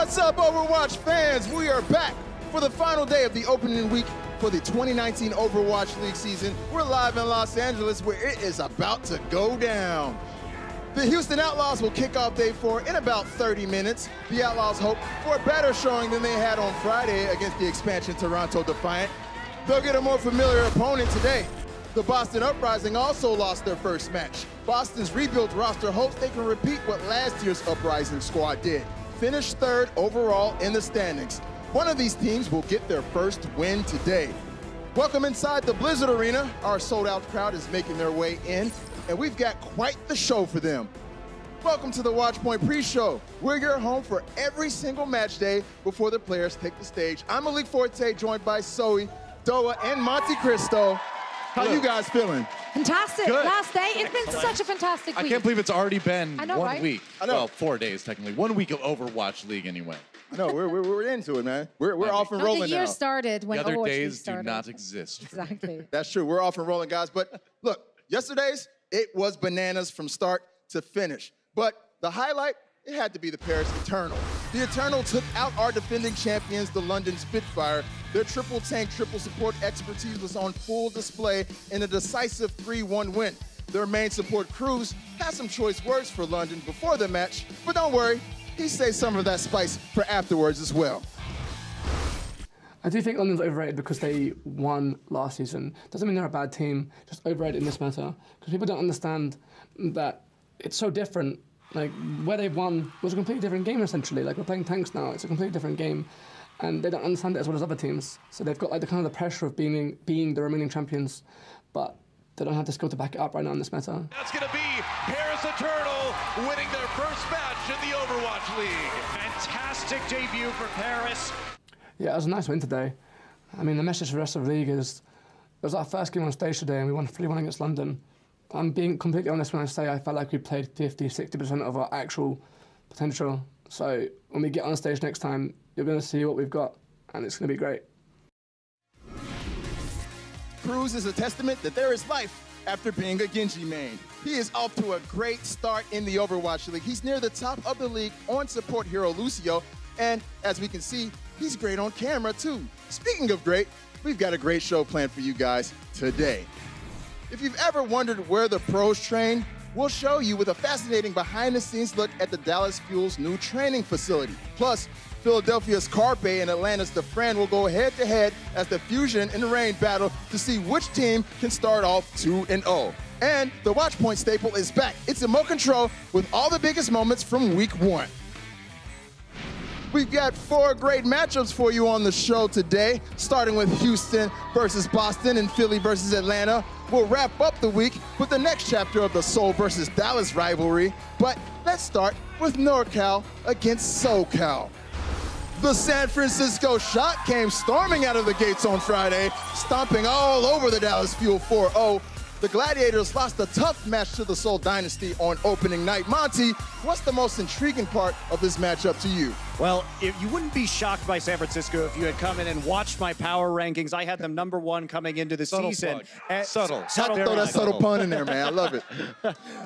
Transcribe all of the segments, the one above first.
What's up, Overwatch fans? We are back for the final day of the opening week for the 2019 Overwatch League season. We're live in Los Angeles where it is about to go down. The Houston Outlaws will kick off day 4 in about 30 minutes. The Outlaws hope for a better showing than they had on Friday against the expansion Toronto Defiant. They'll get a more familiar opponent today. The Boston Uprising also lost their first match. Boston's rebuilt roster hopes they can repeat what last year's Uprising squad did. Finish 3rd overall in the standings. One of these teams will get their first win today. Welcome inside the Blizzard Arena. Our sold-out crowd is making their way in, and we've got quite the show for them. Welcome to the Watchpoint pre-show. We're your home for every single match day before the players take the stage. I'm Malik Forte, joined by Zoe, Doa, and Monte Cristo. How you guys feeling? Fantastic. Good. Last day. It's been such a fantastic week. I can't believe it's already been one week. I know. Well, 4 days technically. 1 week of Overwatch League anyway. I know, we're into it, man. We're off and rolling now. The year started when the other Overwatch days started. do not exist. Exactly. That's true. We're off and rolling, guys. But look, yesterday's, it was bananas from start to finish. But the highlight, it had to be the Paris Eternal. The Eternal took out our defending champions, the London Spitfire. Their triple tank, triple support expertise was on full display in a decisive 3-1 win. Their main support, Cruz, had some choice words for London before the match, but don't worry, he saved some of that spice for afterwards as well. I do think London's overrated because they won last season. Doesn't mean they're a bad team, just overrated in this matter. Because people don't understand that it's so different. Like, where they've won was a completely different game, essentially. Like, we're playing tanks now, it's a completely different game. And they don't understand it as well as other teams. So they've got like the kind of the pressure of being the remaining champions, but they don't have the skill to back it up right now in this meta. That's going to be Paris Eternal winning their first match in the Overwatch League. Fantastic debut for Paris. Yeah, it was a nice win today. I mean, the message for the rest of the league is, it was our first game on stage today and we won 3-1 against London. I'm being completely honest when I say I felt like we played 50, 60% of our actual potential. So when we get on stage next time, you're going to see what we've got, and it's going to be great. Cruz is a testament that there is life after being a Genji main. He is off to a great start in the Overwatch League. He's near the top of the league on support hero Lucio, and as we can see, he's great on camera too. Speaking of great, we've got a great show planned for you guys today. If you've ever wondered where the pros train, we'll show you with a fascinating behind-the-scenes look at the Dallas Fuel's new training facility. Plus, Philadelphia's Carpe and Atlanta's DeFran will go head-to-head as the Fusion and Reign battle to see which team can start off 2-0. And the Watchpoint staple is back. It's remote control with all the biggest moments from week 1. We've got 4 great matchups for you on the show today, starting with Houston versus Boston and Philly versus Atlanta. We'll wrap up the week with the next chapter of the Seoul versus Dallas rivalry, but let's start with NorCal against SoCal. The San Francisco Shock came storming out of the gates on Friday, stomping all over the Dallas Fuel 4-0. The Gladiators lost a tough match to the Seoul Dynasty on opening night. Monty, what's the most intriguing part of this matchup to you? Well, you wouldn't be shocked by San Francisco if you had come in and watched my power rankings. I had them #1 coming into the season. Subtle. Throw that subtle pun in there, man. I love it.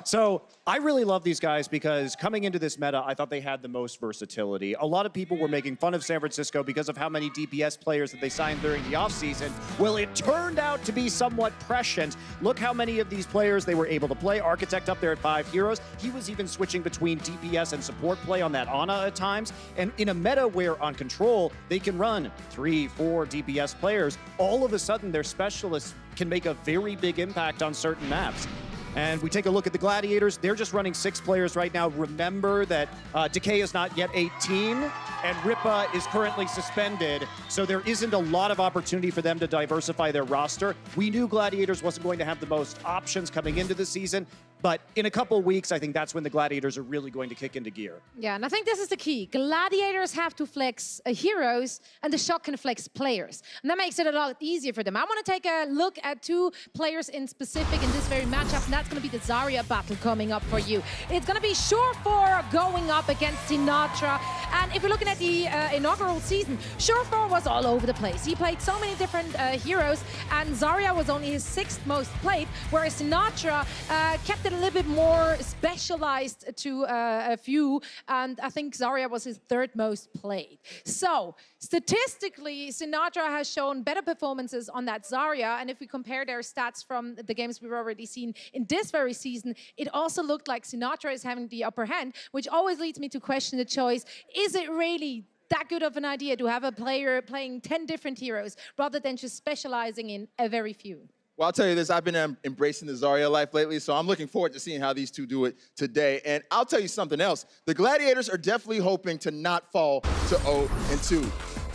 So I really love these guys because coming into this meta, I thought they had the most versatility. A lot of people were making fun of San Francisco because of how many DPS players that they signed during the offseason. Well, it turned out to be somewhat prescient. Look how many of these players they were able to play. Architect up there at 5 heroes. He was even switching between DPS and support play on that Ana at times. And in a meta where on Control, they can run 3, 4 DPS players, all of a sudden their specialists can make a very big impact on certain maps. And we take a look at the Gladiators. They're just running 6 players right now. Remember that Decay is not yet 18, and Ripa is currently suspended, so there isn't a lot of opportunity for them to diversify their roster. We knew Gladiators wasn't going to have the most options coming into the season, but in a couple weeks, I think that's when the Gladiators are really going to kick into gear. Yeah, and I think this is the key. Gladiators have to flex heroes, and the Shock can flex players. And that makes it a lot easier for them. I want to take a look at 2 players in specific in this very matchup, and that's going to be the Zarya battle coming up for you. It's going to be Surefour going up against Sinatra. And if you're looking at the inaugural season, Surefour was all over the place. He played so many different heroes, and Zarya was only his 6th most played, whereas Sinatra kept it a little bit more specialized to a few, and I think Zarya was his third most played. So statistically, Sinatra has shown better performances on that Zarya, and if we compare their stats from the games we've already seen in this very season, it also looked like Sinatra is having the upper hand, which always leads me to question the choice. Is it really that good of an idea to have a player playing 10 different heroes rather than just specializing in a very few? Well, I'll tell you this, I've been embracing the Zarya life lately, so I'm looking forward to seeing how these two do it today. And I'll tell you something else. The Gladiators are definitely hoping to not fall to 0-2.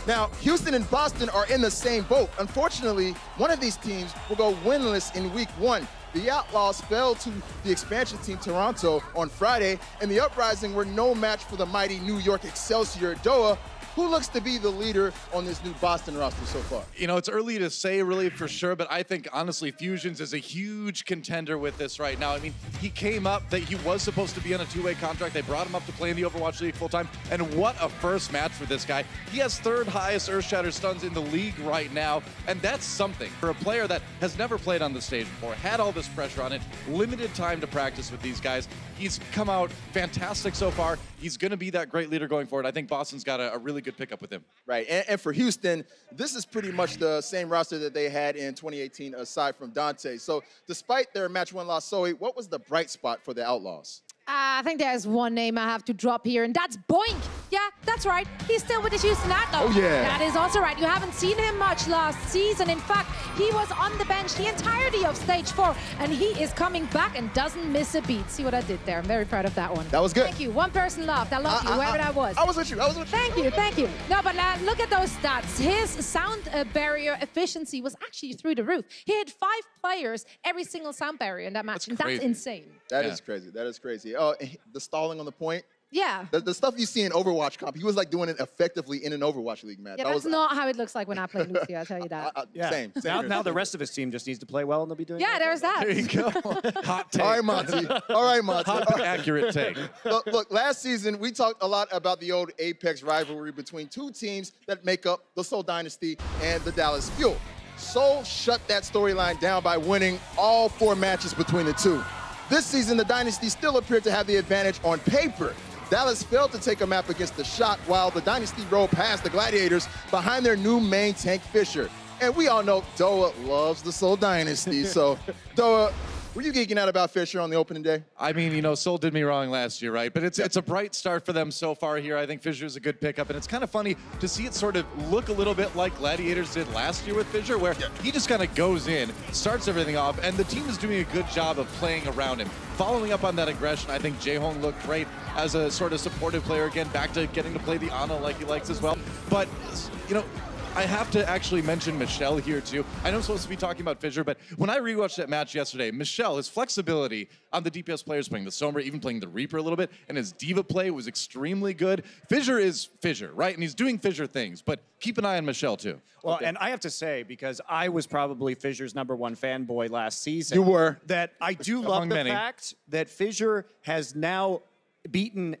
Now, Houston and Boston are in the same boat. Unfortunately, one of these teams will go winless in week 1. The Outlaws fell to the expansion team Toronto on Friday, and the Uprising were no match for the mighty New York Excelsior Doa, who looks to be the leader on this new Boston roster so far? You know, it's early to say really for sure, but I think honestly Fusions is a huge contender with this right now. I mean, he came up that he was supposed to be on a two-way contract. They brought him up to play in the Overwatch League full-time, and what a first match for this guy. He has third highest Earthshatter stuns in the league right now, and that's something for a player that has never played on the stage before, had all this pressure on it, limited time to practice with these guys. He's come out fantastic so far. He's going to be that great leader going forward. I think Boston's got a really good pickup with him. Right, and for Houston, this is pretty much the same roster that they had in 2018 aside from Dante. So despite their match 1 loss, Zoe, what was the bright spot for the Outlaws? I think there's one name I have to drop here, and that's Boink. Yeah, that's right. He's still with the Houston Outlaws. Oh, yeah. That is also right. You haven't seen him much last season. In fact, he was on the bench the entirety of Stage 4, and he is coming back and doesn't miss a beat. See what I did there? I'm very proud of that one. That was good. Thank you. One person laughed. I love you, wherever that was. I was with you. I was with you. Thank you, thank you. No, but look at those stats. His sound barrier efficiency was actually through the roof. He hit 5 players every single sound barrier in that match, and that's insane. That is crazy. That is crazy. Oh, the stalling on the point. Yeah. The stuff you see in Overwatch comp, he was like doing it effectively in an Overwatch League match. Yeah, that's not how it looks like when I play Lucio, I'll tell you that. Same. Now the rest of his team just needs to play well and they'll be doing Yeah, there's that. There you go. Hot take. All right, Monty. All right, Monty. Hot but accurate take. Look, last season, we talked a lot about the old Apex rivalry between two teams that make up the Seoul Dynasty and the Dallas Fuel. Seoul shut that storyline down by winning all 4 matches between the two. This season, the Dynasty still appeared to have the advantage on paper. Dallas failed to take a map against the Shock, while the Dynasty rolled past the Gladiators behind their new main tank, Fisher. And we all know Doa loves the Seoul Dynasty. So, Doa, were you geeking out about Fisher on the opening day? I mean, you know, Seoul did me wrong last year, right? But it's a bright start for them so far here. I think Fisher is a good pickup, and it's kind of funny to see it sort of look a little bit like Gladiators did last year with Fisher, where he just kind of goes in, starts everything off, and the team is doing a good job of playing around him. Following up on that aggression, I think Jae-Hong looked great as a sort of supportive player again, back to getting to play the Ana like he likes as well. But, you know, I have to actually mention Michelle here too. I know I'm supposed to be talking about Fisher, but when I rewatched that match yesterday, Michelle, his flexibility on the DPS players playing the Sombra, even playing the Reaper a little bit, and his Diva play was extremely good. Fisher is Fisher, right? And he's doing Fisher things, but keep an eye on Michelle too. Well, and I have to say, because I was probably Fisher's #1 fanboy last season. You were. That I do love the fact that Fisher has now beaten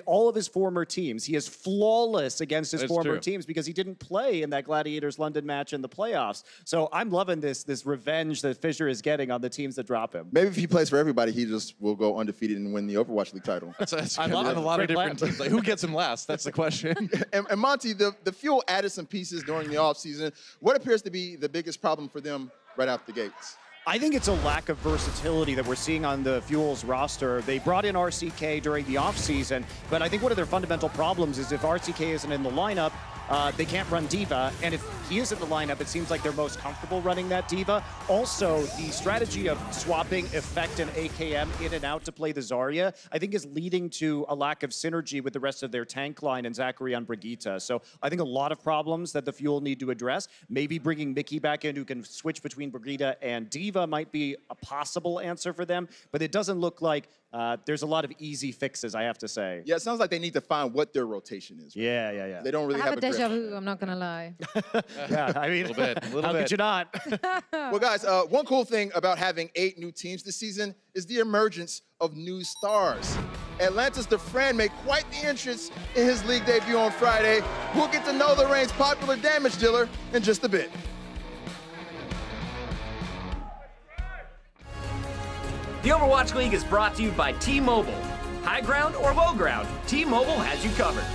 all of his former teams. He is flawless against his former teams because he didn't play in that Gladiators London match in the playoffs. So I'm loving this revenge that Fisher is getting on the teams that drop him. Maybe if he plays for everybody, he just will go undefeated and win the Overwatch League title. That's I love a lot of different teams. Like, who gets him last? That's the question. and Monty, the Fuel added some pieces during the offseason. What appears to be the biggest problem for them right out the gates? I think it's a lack of versatility that we're seeing on the Fuel's roster. They brought in RCK during the offseason, but I think one of their fundamental problems is if RCK isn't in the lineup, they can't run Diva, and if he is in the lineup, it seems like they're most comfortable running that Diva. Also, the strategy of swapping Effect and AKM in and out to play the Zarya, I think is leading to a lack of synergy with the rest of their tank line and Zachary on Brigitte. So I think a lot of problems that the Fuel need to address. Maybe bringing Mickey back in who can switch between Brigitte and Diva might be a possible answer for them, but it doesn't look like there's a lot of easy fixes, I have to say. Yeah, it sounds like they need to find what their rotation is. Right? Yeah. They don't really have a grip. Deja vu, I'm not gonna lie. Yeah, I mean, a little bit. How could you not? Well, guys, one cool thing about having 8 new teams this season is the emergence of new stars. Atlantis the Friend made quite the entrance in his league debut on Friday. We'll get to know the Reign's popular damage dealer in just a bit. The Overwatch League is brought to you by T-Mobile. High ground or low ground, T-Mobile has you covered.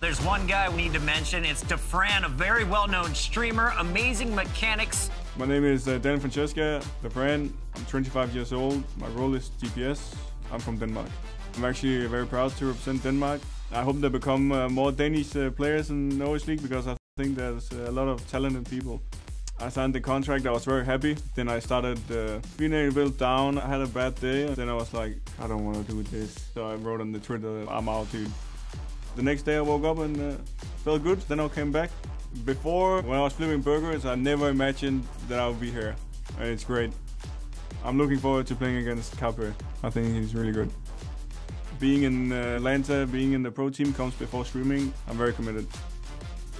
There's one guy we need to mention. It's DeFran, a very well-known streamer, amazing mechanics. My name is Dan Francesca DeFran. I'm 25 years old. My role is GPS. I'm from Denmark. I'm actually very proud to represent Denmark. I hope they become more Danish players in the Overwatch League because I think there's a lot of talented people. I signed the contract, I was very happy. Then I started feeling a bit down. I had a bad day. Then I was like, I don't want to do this. So I wrote on the Twitter, I'm out, dude. The next day I woke up and felt good. Then I came back. Before, when I was flipping burgers, I never imagined that I would be here. And it's great. I'm looking forward to playing against Capper. I think he's really good. Being in Atlanta, being in the pro team comes before streaming. I'm very committed.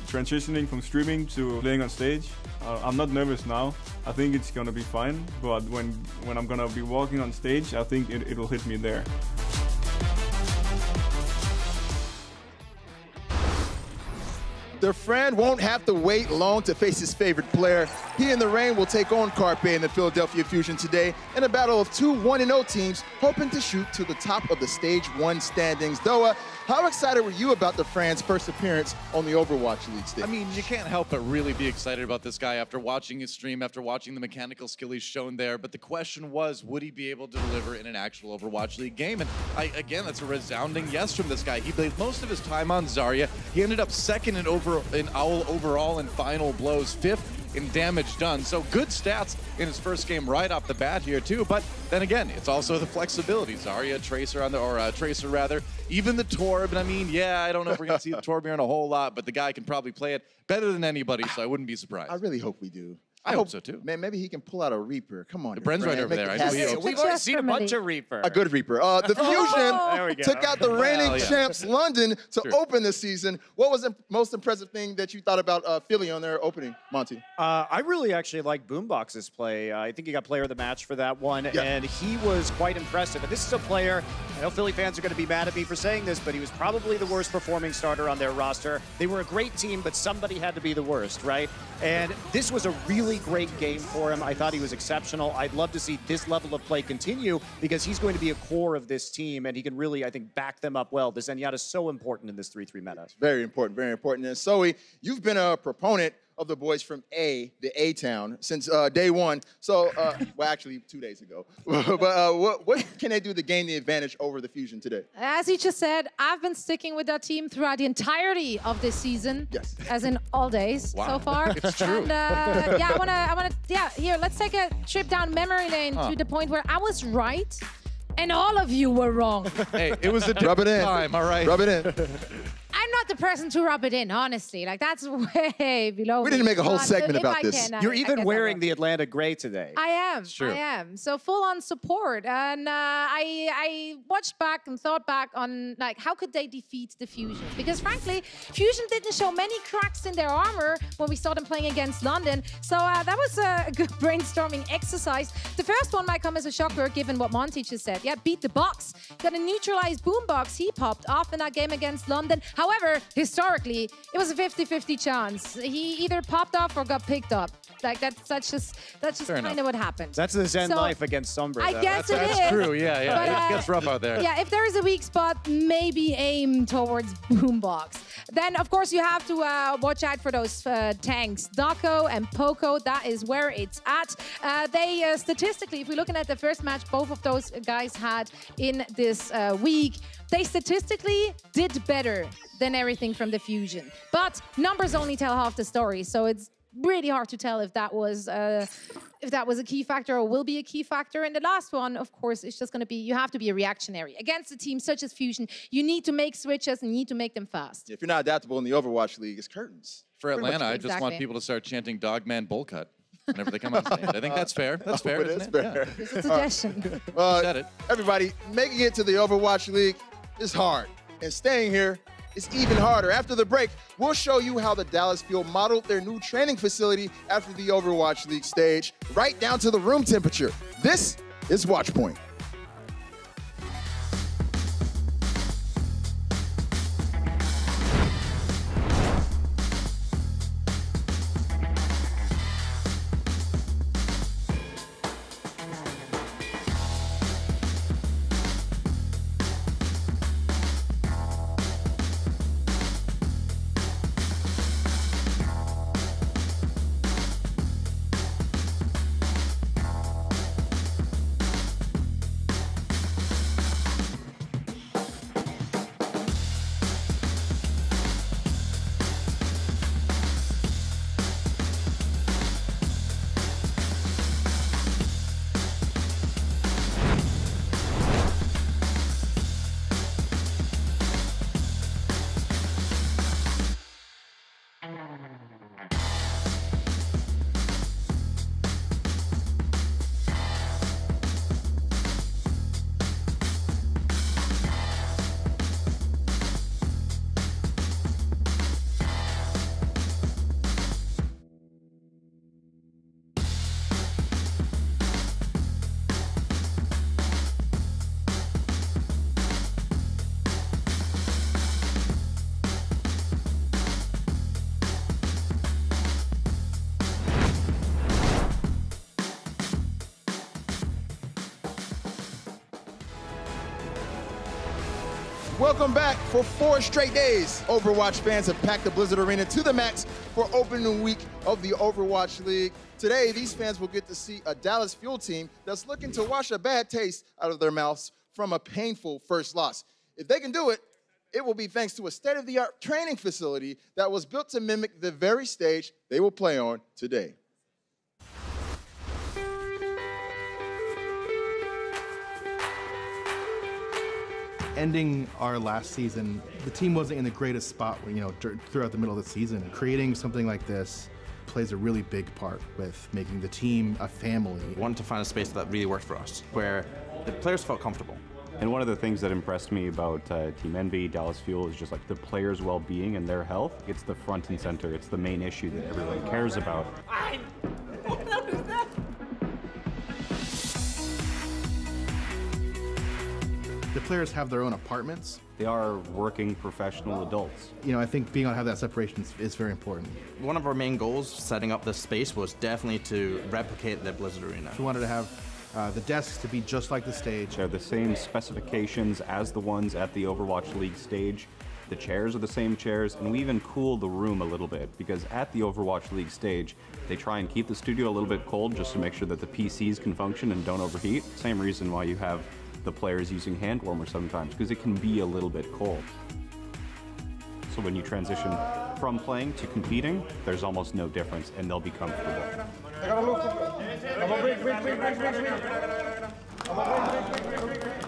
Transitioning from streaming to playing on stage, I'm not nervous now. I think it's gonna be fine. But when I'm gonna be walking on stage, I think it'll hit me there. DeFran won't have to wait long to face his favorite player. He and the Reign will take on Carpe in the Philadelphia Fusion today in a battle of two 1-0 teams hoping to shoot to the top of the Stage 1 standings. Doa, how excited were you about DeFran's first appearance on the Overwatch League stage? I mean, you can't help but really be excited about this guy after watching his stream, after watching the mechanical skill he's shown there. But the question was, would he be able to deliver in an actual Overwatch League game? And again, that's a resounding yes from this guy. He played most of his time on Zarya. He ended up second in Owl overall in final blows, 5th in damage done. So good stats in his first game right off the bat here too. But then again, it's also the flexibility. Zarya, Tracer on the, or Tracer rather, even the Torb. And I mean, yeah, I don't know if we're gonna see the Torb here in a whole lot, but the guy can probably play it better than anybody, so I wouldn't be surprised. I really hope we do. I hope so too. Man, maybe he can pull out a Reaper. Come on. Bren's right over there. I know he hopes. We've already seen a bunch of Reaper. A good Reaper. The Fusion took out the reigning champs London to open the season. What was the most impressive thing that you thought about Philly on their opening, Monty? I really actually like Boombox's play. I think he got player of the match for that one, and he was quite impressive. And this is a player, I know Philly fans are going to be mad at me for saying this, but he was probably the worst performing starter on their roster. They were a great team, but somebody had to be the worst, right? And this was a really great game for him. I thought he was exceptional. I'd love to see this level of play continue because he's going to be a core of this team, and he can really, I think, back them up well. The Zenyatta is so important in this 3-3 meta. Very important, very important. And Zoe, you've been a proponent of the boys from the A-Town, since day one. So, well, actually 2 days ago. But what can they do to gain the advantage over the Fusion today? As he just said, I've been sticking with that team throughout the entirety of this season. Yes. As in all days so far. It's true. And yeah, I wanna, here, let's take a trip down memory lane to the point where I was right and all of you were wrong. Hey, it was a different time, all right? Rub it in. I'm not not the person to rub it in, honestly. Like, that's way below We me. didn't make a whole But segment if about I this. can, You're I even guess I wearing will. the Atlanta gray today. I am. true. I am. So full-on support. And I watched back and thought back on, like, how could they defeat the Fusion? Because, frankly, Fusion didn't show many cracks in their armor when we saw them playing against London. So that was a good brainstorming exercise. The first one might come as a shocker, given what Monty just said. Yeah, beat the box. Got a neutralized boombox. He popped off in that game against London. However, historically, it was a 50-50 chance. He either popped off or got picked up. Like, that's just kind of what happened. That's the Zen So, life against Sombra. I though. guess it is. That's true, yeah. But, It gets rough out there. Yeah, if there is a weak spot, maybe aim towards boombox. Then, of course, you have to watch out for those tanks. Dako and Poco, that is where it's at. They, statistically, if we're looking at the first match both of those guys had in this week, they statistically did better than everything from the Fusion. But numbers only tell half the story, so it's really hard to tell if that was a key factor or will be a key factor. And the last one, of course, is just going to be, you have to be a reactionary. Against a team such as Fusion, you need to make switches and you need to make them fast. If you're not adaptable in the Overwatch League, it's curtains. For Atlanta, I just want Exactly. people to start chanting Dogman Bull Cut whenever they come on stage. I think that's fair. That's fair, It isn't is it? fair. It's a suggestion. Said it. Everybody, making it to the Overwatch League is hard. And staying here is even harder. After the break, we'll show you how the Dallas Fuel modeled their new training facility after the Overwatch League stage, right down to the room temperature. This is Watchpoint. Welcome back. For 4 straight days, Overwatch fans have packed the Blizzard Arena to the max for opening week of the Overwatch League. Today, these fans will get to see a Dallas Fuel team that's looking to wash a bad taste out of their mouths from a painful first loss. If they can do it, it will be thanks to a state-of-the-art training facility that was built to mimic the very stage they will play on today. Ending our last season, the team wasn't in the greatest spot, throughout the middle of the season. Creating something like this plays a really big part with making the team a family. We wanted to find a space that really worked for us, where the players felt comfortable. And one of the things that impressed me about Team Envy, Dallas Fuel, is just like the players' well-being and their health. It's the front and center. It's the main issue that everyone cares about. The players have their own apartments. They are working professional adults. I think being able to have that separation is very important. One of our main goals setting up this space was definitely to replicate the Blizzard Arena. We wanted to have the desks to be just like the stage. They're the same specifications as the ones at the Overwatch League stage. The chairs are the same chairs, and we even cool the room a little bit, because at the Overwatch League stage, they try and keep the studio a little bit cold just to make sure that the PCs can function and don't overheat. Same reason why you have the players using hand warmers sometimes, because it can be a little bit cold. So when you transition from playing to competing, there's almost no difference, and they'll be comfortable.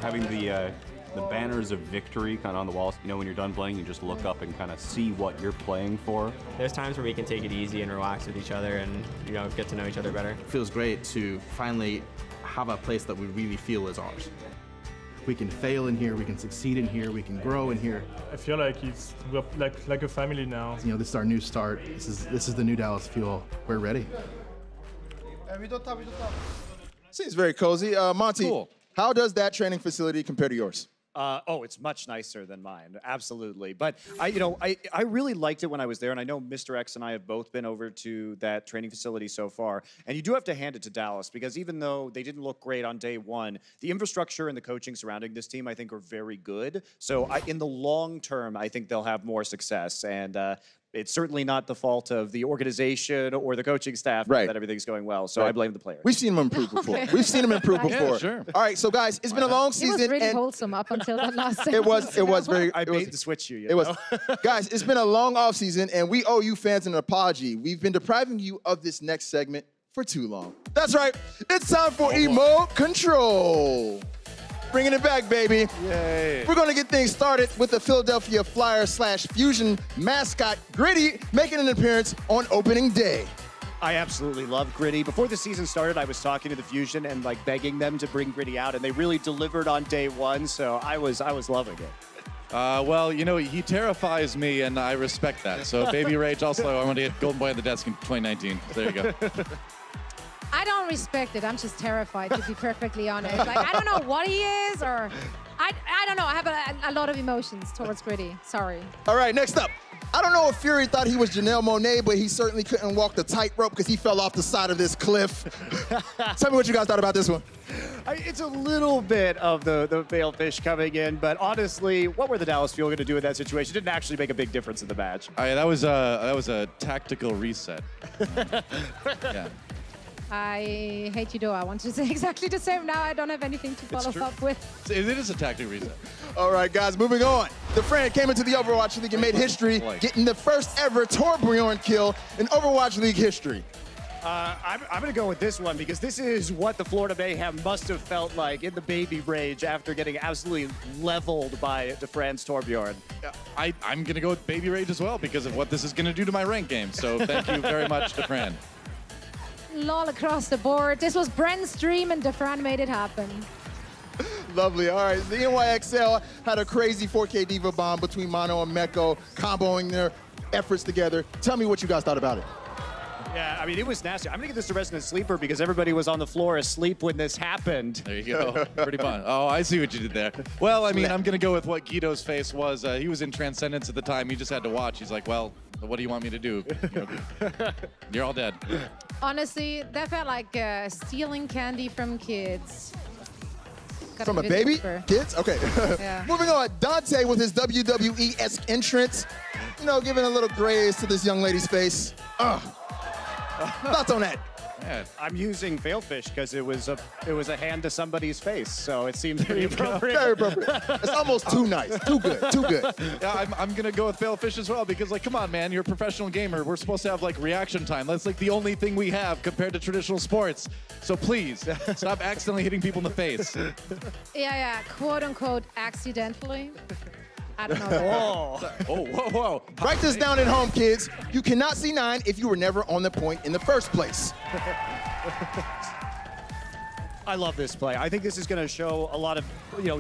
Having the the banners of victory kind of on the walls. You know, when you're done playing, you just look up and kind of see what you're playing for. There's times where we can take it easy and relax with each other and, you know, get to know each other better. It feels great to finally have a place that we really feel is ours. We can fail in here, we can succeed in here, we can grow in here. I feel like we're like a family now. You know, this is our new start. This is the new Dallas Fuel. We're ready. Seems very cozy. Monty, Cool. how does that training facility compare to yours? Oh, it's much nicer than mine, absolutely. But I really liked it when I was there, and I know Mr. X and I have both been over to that training facility so far. And you do have to hand it to Dallas, because even though they didn't look great on day one, the infrastructure and the coaching surrounding this team, I think, are very good. So in the long term, I think they'll have more success. And it's certainly not the fault of the organization or the coaching staff that everything's going well. So I blame the players. We've seen them improve before. We've seen them improve before. Yeah, sure. All right, so guys, it's been a long season. It was really and wholesome up until that last it was very. I made the switch you. It was, guys. It's been a long off season, and we owe you fans an apology. We've been depriving you of this next segment for too long. That's right. It's time for Emote Control. Bringing it back, baby. Yay. We're going to get things started with the Philadelphia Flyers / Fusion mascot, Gritty, making an appearance on opening day. I absolutely love Gritty. Before the season started, I was talking to the Fusion and begging them to bring Gritty out, and they really delivered on day one, so I was loving it. Well, you know, he terrifies me, and I respect that. So, Baby Rage, also, I want to get Golden Boy on the desk in 2019. There you go. I don't respect it. I'm just terrified, to be perfectly honest. Like, I don't know what he is, or I don't know. I have a lot of emotions towards Gritty. Sorry. All right, next up. I don't know if Fury thought he was Janelle Monáe, but he certainly couldn't walk the tightrope because he fell off the side of this cliff. Tell me what you guys thought about this one. It's a little bit of the veiled fish coming in, but honestly, what were the Dallas Fuel going to do in that situation? It didn't actually make a big difference in the match. That was a tactical reset. Yeah. I hate you, though. I want to say exactly the same. Now I don't have anything to follow up with. It is a tactical reset. All right, guys, moving on. The friend came into the Overwatch League and made history, getting the first ever Torbjorn kill in Overwatch League history. I'm going to go with this one because this is what the Florida Mayhem must have felt like in the Baby Rage after getting absolutely leveled by DeFran's Torbjorn. I'm going to go with Baby Rage as well because of what this is going to do to my rank game. So thank you very much, DeFran. Lol across the board. This was Brent's dream, and DeFran made it happen. Lovely. All right, the NYXL had a crazy 4K Diva bomb between Mono and Meko, comboing their efforts together. Tell me what you guys thought about it. Yeah, I mean, it was nasty. I'm going to give this to Resident Sleeper because everybody was on the floor asleep when this happened. There you go. Pretty fun. Oh, I see what you did there. Well, I mean, I'm going to go with what Guido's face was. He was in Transcendence at the time. He just had to watch. He's like, well, what do you want me to do? You're all dead. Honestly, that felt like stealing candy from kids. From a baby? Kids? Okay. Yeah. Moving on, Dante with his WWE-esque entrance. You know, giving a little graze to this young lady's face. Thoughts on that? Yeah. I'm using Veilfish because it was a hand to somebody's face, so it seems pretty appropriate. Very appropriate. It's almost too nice. Too good. Too good. Yeah, I'm going to go with Veilfish as well because, like, come on, man. You're a professional gamer. We're supposed to have, like, reaction time. That's, like, the only thing we have compared to traditional sports. So please, stop accidentally hitting people in the face. Yeah, quote-unquote accidentally. I don't know. Whoa. Write this down at home, kids. You cannot see 9 if you were never on the point in the first place. I love this play. I think this is going to show a lot of,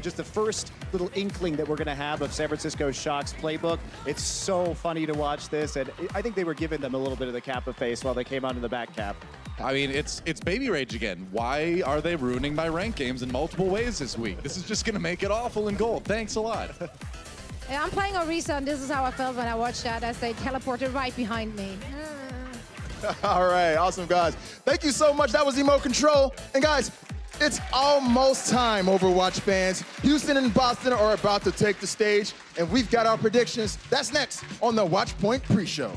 just the first little inkling that we're going to have of San Francisco Shock's playbook. It's so funny to watch this, and I think they were giving them a little bit of the Kappa face while they came onto the back cap. I mean, it's Baby Rage again. Why are they ruining my rank games in multiple ways this week? This is just going to make it awful in gold. Thanks a lot. Yeah, I'm playing Orisa, and this is how I felt when I watched that as they teleported right behind me. All right, awesome, guys. Thank you so much. That was Emote Control. And, guys, it's almost time, Overwatch fans. Houston and Boston are about to take the stage, and we've got our predictions. That's next on the Watchpoint pre-show.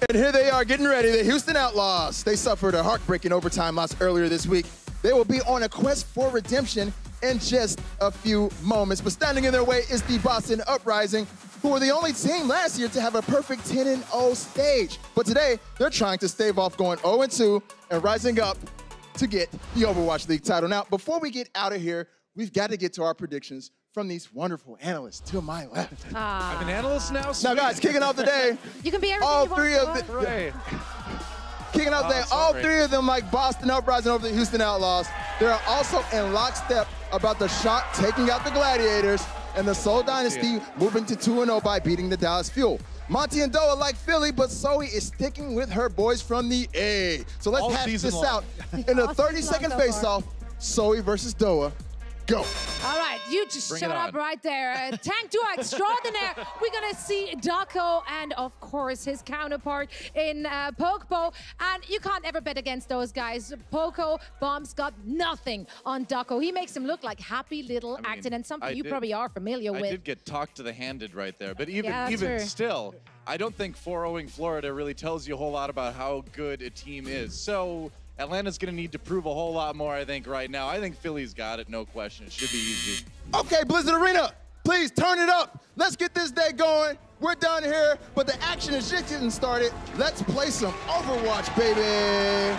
And here they are getting ready, the Houston Outlaws. They suffered a heartbreaking overtime loss earlier this week. They will be on a quest for redemption in just a few moments. But standing in their way is the Boston Uprising, who were the only team last year to have a perfect 10-0 stage. But today, they're trying to stave off going 0-2 and rising up to get the Overwatch League title. Now, before we get out of here, we've got to get to our predictions from these wonderful analysts to my left. I'm an analyst now. Now, guys, kicking off the day, you can be everything all you three want, of the Right. kicking off the day, all three of them like Boston Uprising over the Houston Outlaws. They're also in lockstep about the Shock taking out the Gladiators and the Seoul Dynasty moving to 2-0 by beating the Dallas Fuel. Monty and Doa like Philly, but Zoe is sticking with her boys from the A. So let's hash this out in a 30-second face-off. Zoe versus Doa. Go. All right, you just shut up right there. Tank duo extraordinaire. We're going to see Daco and, of course, his counterpart in Pokebo. And you can't ever bet against those guys. Poco Bomb's got nothing on Daco. He makes him look like happy little acting, and something you probably are familiar with. I did get talked to the handed right there. But even true. still, I don't think 4-0ing Florida really tells you a whole lot about how good a team is. So Atlanta's going to need to prove a whole lot more, I think, right now. I think Philly's got it, no question. It should be easy. Okay, Blizzard Arena, please turn it up. Let's get this day going. We're done here, but the action is just getting started. Let's play some Overwatch, baby.